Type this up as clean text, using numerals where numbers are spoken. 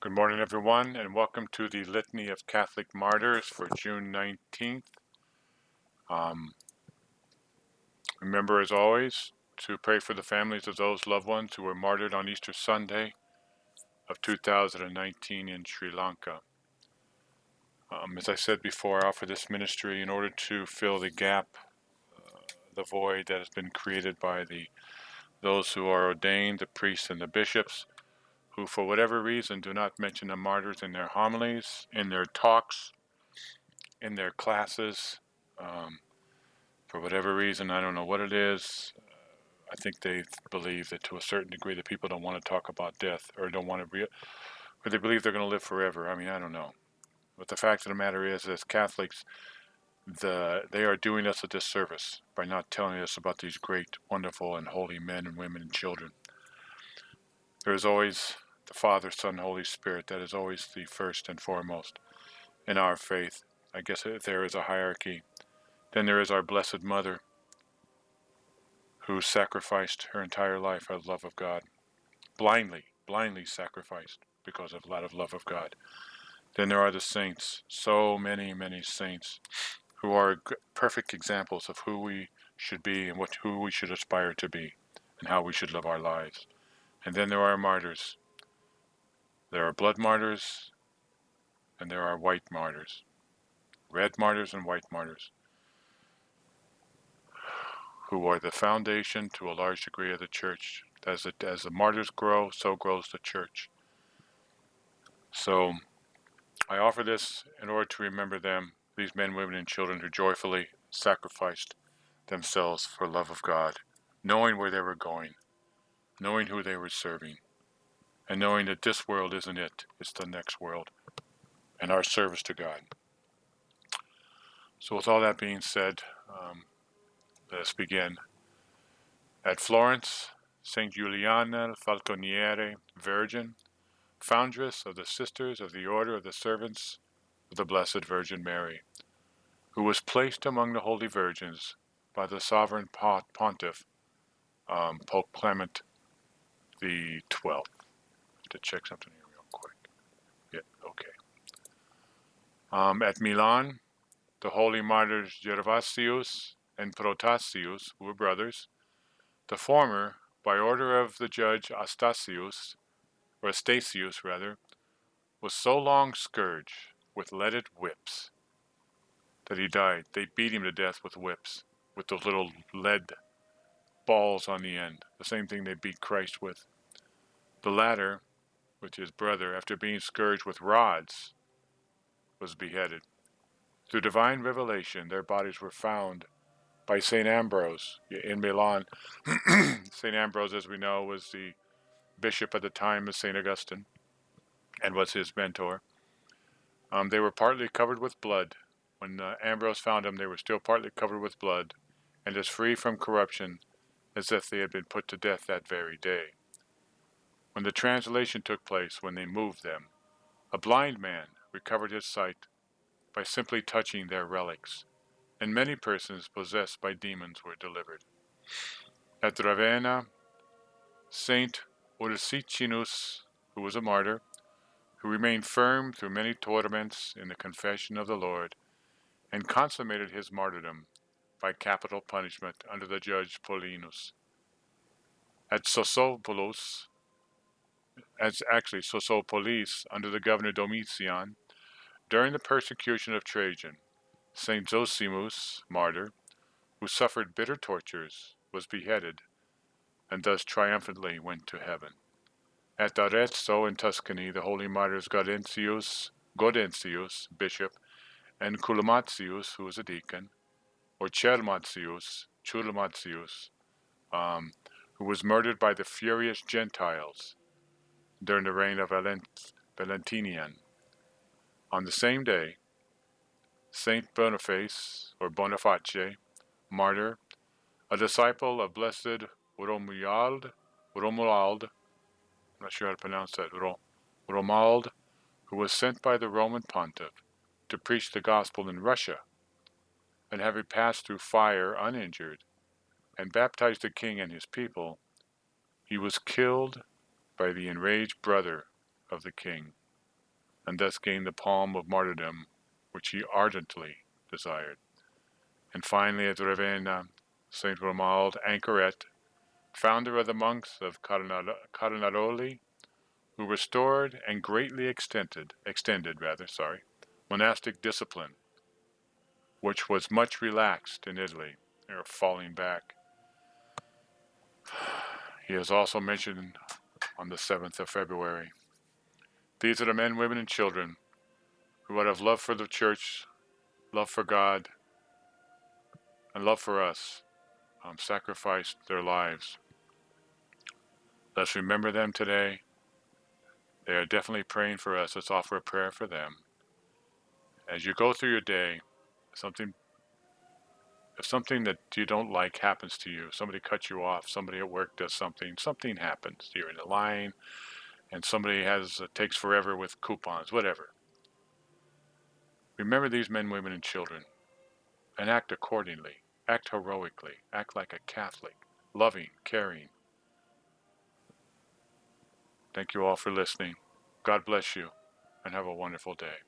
Good morning, everyone, and welcome to the Litany of Catholic Martyrs for June 19th. Remember, as always, to pray for the families of those loved ones who were martyred on Easter Sunday of 2019 in Sri Lanka. As I said before, I offer this ministry in order to fill the gap, the void that has been created by those who are ordained, the priests and the bishops, who for whatever reason do not mention the martyrs in their homilies, in their talks, in their classes. For whatever reason, I don't know what it is. I think they believe that to a certain degree that people don't want to talk about death or don't want to, or they believe they're going to live forever. I mean, I don't know. But the fact of the matter is, as Catholics, they are doing us a disservice by not telling us about these great, wonderful, and holy men and women and children. There is always the Father, Son, Holy Spirit. That is always the first and foremost in our faith. I guess there is a hierarchy. Then there is our Blessed Mother, who sacrificed her entire life out of love of God. Blindly sacrificed because of out of love of God. Then there are the saints, so many saints, who are perfect examples of who we should be and who we should aspire to be and how we should live our lives. And then there are martyrs. There are blood martyrs and there are white martyrs. Red martyrs and white martyrs, who are the foundation to a large degree of the church. As the martyrs grow, so grows the church. So I offer this in order to remember them, these men, women, and children who joyfully sacrificed themselves for love of God, knowing where they were going, knowing who they were serving, and knowing that this world isn't it, it's the next world, and our service to God. So with all that being said, let us begin. At Florence, St. Juliana Falconiere, Virgin, foundress of the Sisters of the Order of the Servants of the Blessed Virgin Mary, who was placed among the holy virgins by the sovereign pontiff, Pope Clement the 12th. I have to check something here real quick. Yeah, okay. At Milan, the holy martyrs Gervasius and Protasius were brothers. The former, by order of the judge Astasius, was so long scourged with leaded whips that he died. They beat him to death with whips, with those little lead balls on the end, the same thing they beat Christ with. The latter, which is brother, after being scourged with rods, was beheaded. Through divine revelation, their bodies were found by St. Ambrose in Milan. St. Ambrose, as we know, was the bishop at the time of St. Augustine and was his mentor. They were partly covered with blood. When Ambrose found them, they were still partly covered with blood and as free from corruption as if they had been put to death that very day. When the translation took place, when they moved them, a blind man recovered his sight by simply touching their relics, and many persons possessed by demons were delivered. At Ravenna, Saint Ursicinus, who was a martyr, who remained firm through many torments in the confession of the Lord, and consummated his martyrdom by capital punishment under the judge Paulinus. At Sosopolis, under the governor Domitian, during the persecution of Trajan, Saint Zosimus, martyr, who suffered bitter tortures, was beheaded, and thus triumphantly went to heaven. At Arezzo in Tuscany, the holy martyrs Gaudentius, bishop, and Culamatius, who was a deacon, or Chulmatius, who was murdered by the furious Gentiles during the reign of Valentinian. On the same day, Saint Boniface, or Boniface, martyr, a disciple of Blessed Romuald, I'm not sure how to pronounce that, Romuald, who was sent by the Roman pontiff to preach the gospel in Russia, and having passed through fire uninjured, and baptized the king and his people, he was killed by the enraged brother of the king. and thus gain the palm of martyrdom, which he ardently desired. And finally, at Ravenna, Saint Romuald Anchoret, founder of the monks of Cardinaroli, who restored and greatly extended monastic discipline, which was much relaxed in Italy. They were falling back. He is also mentioned on the 7th of February. These are the men, women, and children who, out of love for the church, love for God, and love for us, sacrificed their lives. Let's remember them today. They are definitely praying for us. Let's offer a prayer for them. As you go through your day, if something that you don't like happens to you, somebody cuts you off, somebody at work does something happens. You're in the line, and somebody takes forever with coupons, whatever. Remember these men, women, and children, and act accordingly. Act heroically. Act like a Catholic, loving, caring. Thank you all for listening. God bless you, and have a wonderful day.